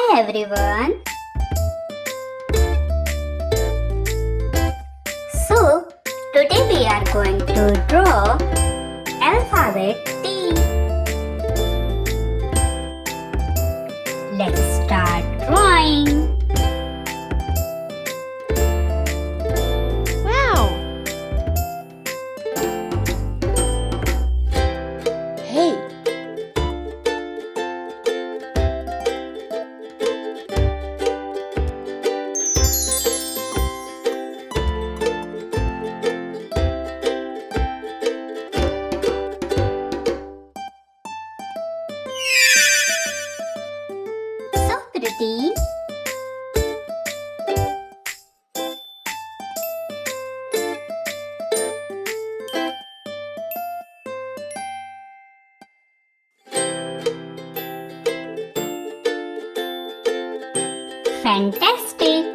Hi everyone. So today we are going to draw alphabet T. Let's start drawing. Wow! Hey! So pretty. Fantastic.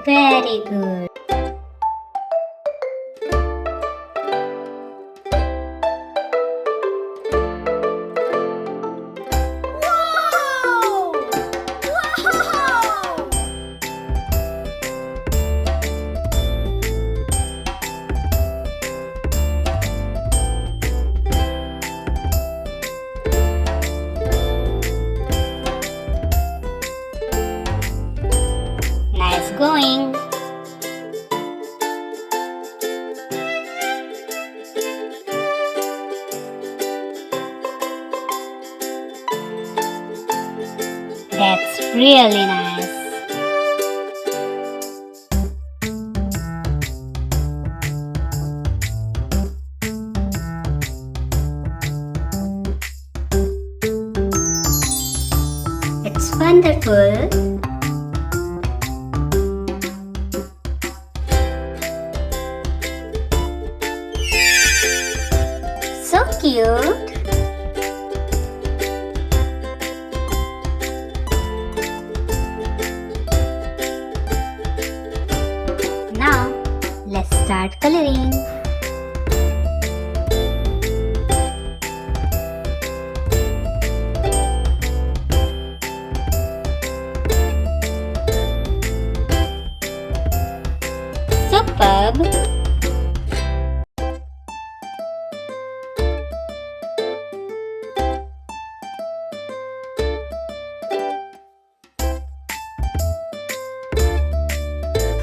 Very good. Wow! Wow! Nice going. That's really nice. It's wonderful. So cute. Now, let's start coloring. Superb.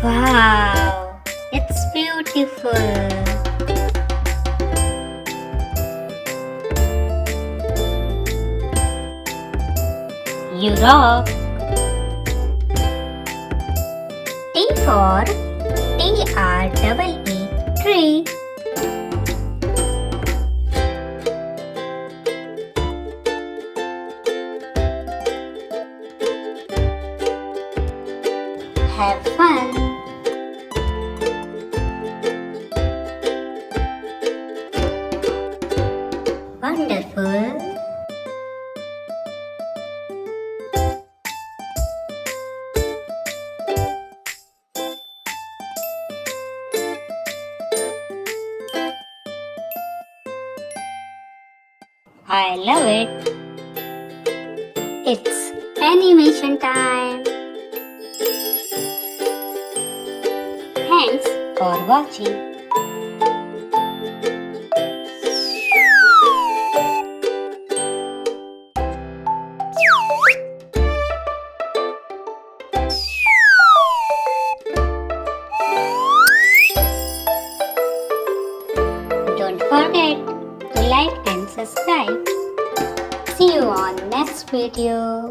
Wow, it's beautiful. You rock. T for TREE, tree. Have fun. Wonderful. I love it. It's animation time. Thanks for watching. Don't forget to like and subscribe. See you on next video.